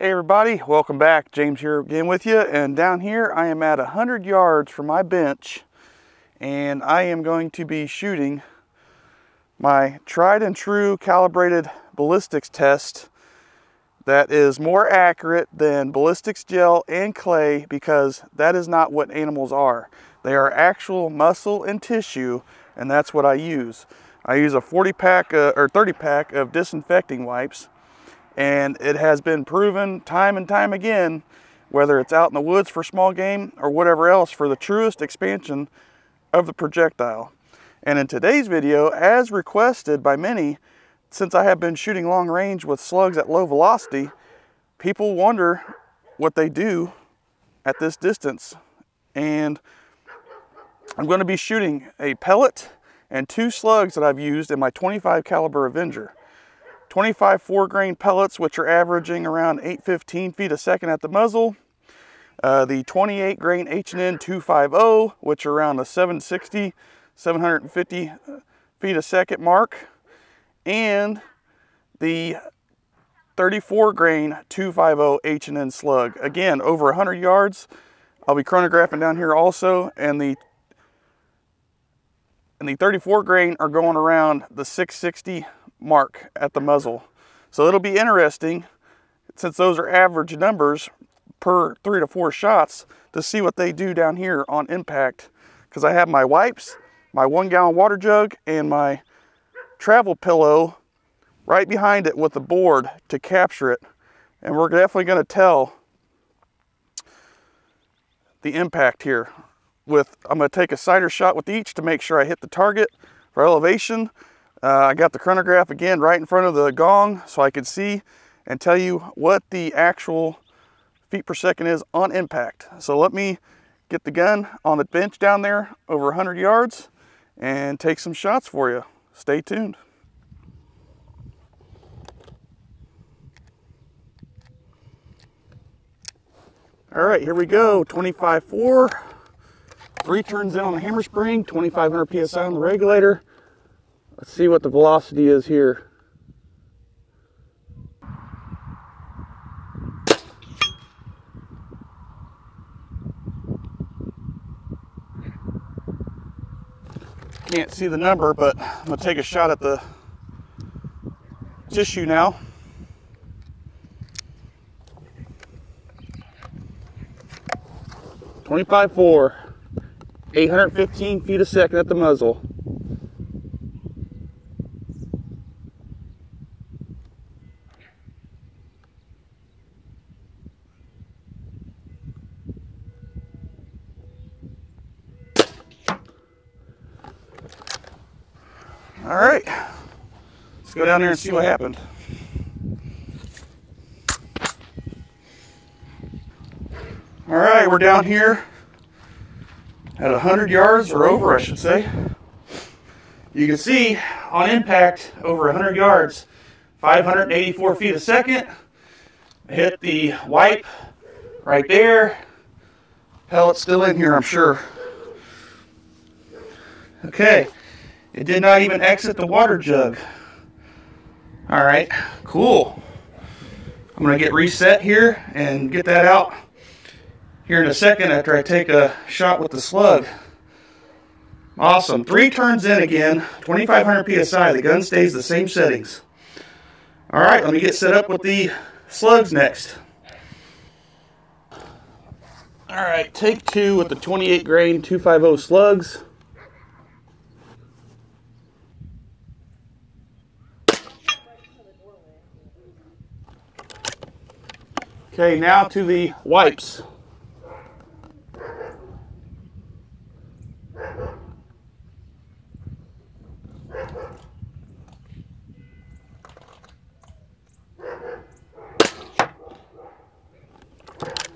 Hey everybody, welcome back. James here again with you, and down here I am at 100 yards from my bench, and I am going to be shooting my tried and true calibrated ballistics test that is more accurate than ballistics gel and clay, because that is not what animals are. They are actual muscle and tissue, and that's what I use. I use a 40 pack or 30 pack of disinfecting wipes. And it has been proven time and time again, whether it's out in the woods for small game or whatever else, for the truest expansion of the projectile. And in today's video, as requested by many, since I have been shooting long range with slugs at low velocity, people wonder what they do at this distance. And I'm going to be shooting a pellet and 2 slugs that I've used in my 25 caliber Avenger. 25 4-grain pellets, which are averaging around 815 feet a second at the muzzle. The 28 grain H&N 250, which are around the 760, 750 feet a second mark. And the 34 grain 250 H&N slug. Again, over 100 yards. I'll be chronographing down here also. And the 34 grain are going around the 660 mark at the muzzle. So it'll be interesting, since those are average numbers per 3 to 4 shots, to see what they do down here on impact, because I have my wipes, my 1-gallon water jug, and my travel pillow right behind it with the board to capture it. And we're definitely going to tell the impact here. I'm going to take a sighter shot with each to make sure I hit the target for elevation. I got the chronograph again right in front of the gong so I could see and tell you what the actual feet per second is on impact. So let me get the gun on the bench down there over 100 yards and take some shots for you. Stay tuned. All right, here we go. 25-4, 3 turns in on the hammer spring, 2,500 PSI on the regulator. Let's see what the velocity is here. Can't see the number, but I'm going to take a shot at the tissue now. .25-4, 815 feet a second at the muzzle. All right, let's go down there and see what happened. All right, we're down here at 100 yards or over, I should say. You can see on impact over 100 yards, 584 feet a second. I hit the wipe right there. Pellet's still in here, I'm sure. Okay. It did not even exit the water jug. All right, cool. I'm gonna get reset here and get that out here in a second after I take a shot with the slug. Awesome, 3 turns in again, 2,500 PSI. The gun stays the same settings. All right, let me get set up with the slugs next. All right, take 2 with the 28 grain 250 slugs. Okay, now to the wipes.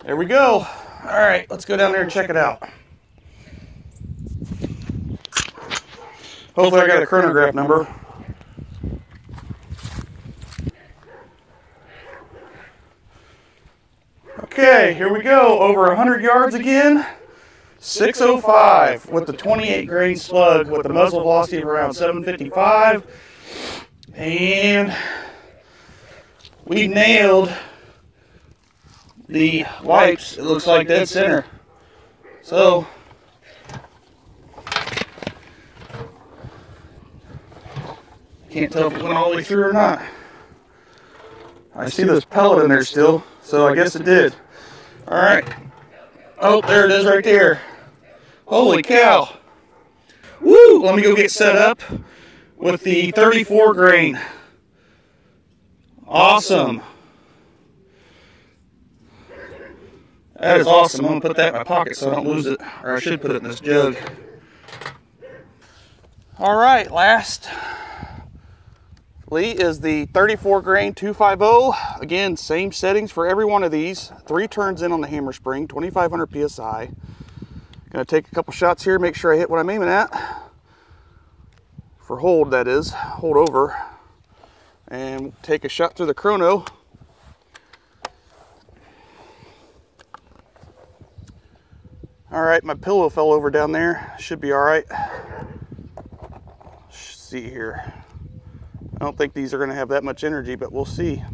There we go. All right, let's go down there and check it out. Hopefully I got a chronograph number. Okay, here we go. Over 100 yards again. 605 with the 28 grain slug with the muzzle velocity of around 755. And we nailed the wipes, it looks like dead center. So can't tell if it went all the way through or not. I see this pellet in there still, so I guess it did. Alright. Oh, there it is right there. Holy cow. Woo! Let me go get set up with the 34 grain. Awesome. That is awesome. I'm going to put that in my pocket so I don't lose it. Or I should put it in this jug. Alright, last is the 34 grain 250. Again, same settings for every one of these. 3 turns in on the hammer spring, 2500 psi. Gonna take a couple shots here, make sure I hit what I'm aiming at. For hold, that is, hold over. And take a shot through the chrono. All right, my pillow fell over down there. Should be all right. Let's see here. I don't think these are gonna have that much energy, but we'll see.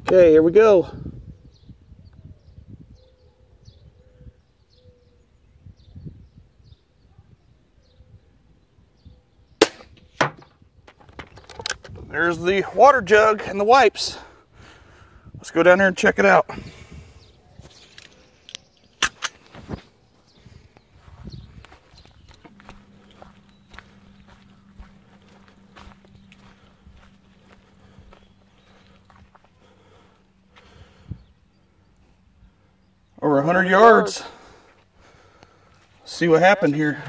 Okay, here we go. There's the water jug and the wipes. Let's go down there and check it out. Over 100 yards. Let's see what happened here.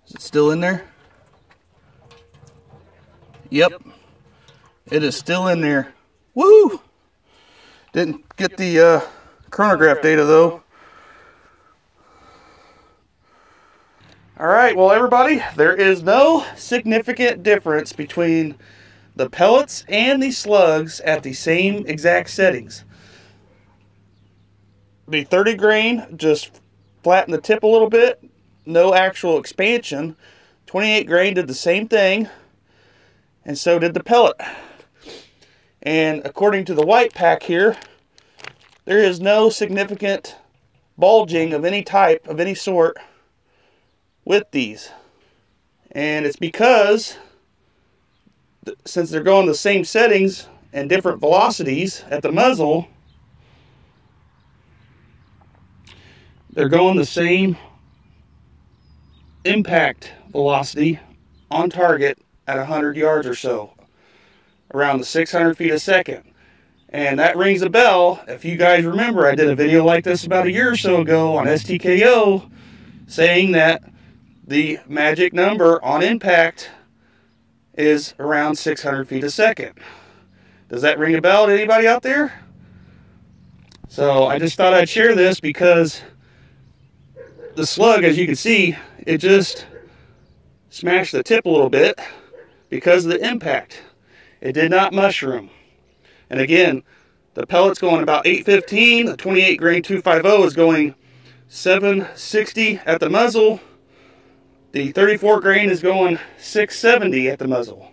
Is it still in there? Yep. It is still in there. Woo! Didn't get the chronograph data though. Alright, well everybody, there is no significant difference between the pellets and the slugs at the same exact settings. The 30 grain just flattened the tip a little bit, no actual expansion. 28 grain did the same thing, and so did the pellet. And according to the white pack here, there is no significant bulging of any type, of any sort, with these. And it's because, since they're going the same settings and different velocities at the muzzle, they're going the same impact velocity on target at 100 yards or so, around the 600 feet a second. And that rings a bell. If you guys remember, I did a video like this about a year or so ago on STKO saying that the magic number on impact is around 600 feet a second. Does that ring a bell to anybody out there? So I just thought I'd share this because the slug, as you can see, it just smashed the tip a little bit because of the impact. It did not mushroom. And again, the pellet's going about 815. The 28 grain 250 is going 760 at the muzzle. The 34 grain is going 670 at the muzzle.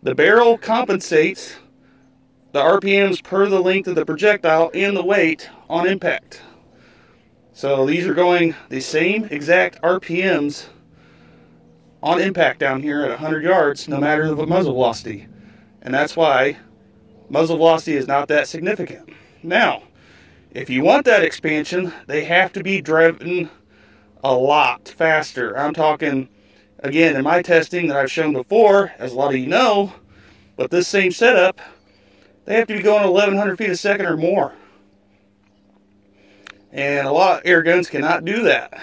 The barrel compensates the RPMs per the length of the projectile and the weight on impact. So these are going the same exact RPMs on impact down here at 100 yards, no matter the muzzle velocity. And that's why muzzle velocity is not that significant. Now, if you want that expansion, they have to be driven a lot faster. I'm talking, again, in my testing that I've shown before, as a lot of you know, but this same setup, they have to be going 1100 feet a second or more. And a lot of air guns cannot do that.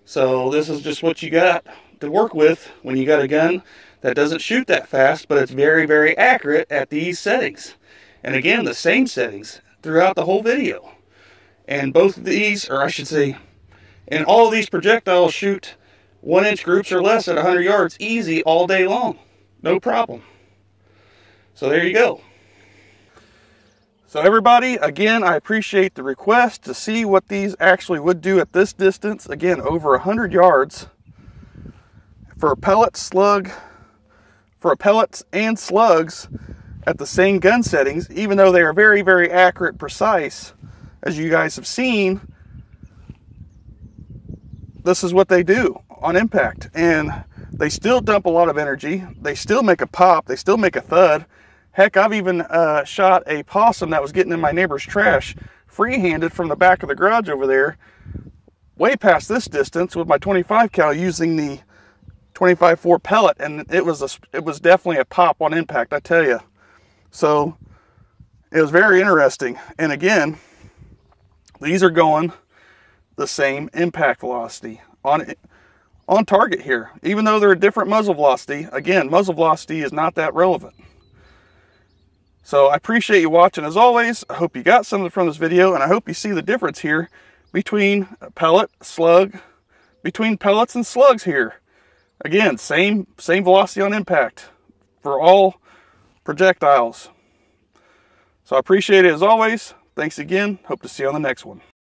So this is just what you got to work with when you got a gun that doesn't shoot that fast, but it's very, very accurate at these settings. And again, the same settings throughout the whole video. And both of these, or I should say, and all of these projectiles shoot 1-inch groups or less at 100 yards easy all day long. No problem. So there you go. So everybody, again, I appreciate the request to see what these actually would do at this distance. Again, over 100 yards for a pellet slug, for a pellets and slugs at the same gun settings, even though they are very, very accurate, precise, as you guys have seen. This is what they do on impact, and they still dump a lot of energy. They still make a pop. They still make a thud. Heck, I've even shot a possum that was getting in my neighbor's trash free-handed from the back of the garage over there, way past this distance with my 25 cal using the 25-4 pellet, and it was definitely a pop on impact, I tell you. So it was very interesting. And again, these are going the same impact velocity on target here, even though they're a different muzzle velocity. Again, muzzle velocity is not that relevant. So I appreciate you watching as always. I hope you got something from this video, and I hope you see the difference here between a pellet, slug, between pellets and slugs here. Again, same velocity on impact for all projectiles. So I appreciate it as always. Thanks again. Hope to see you on the next one.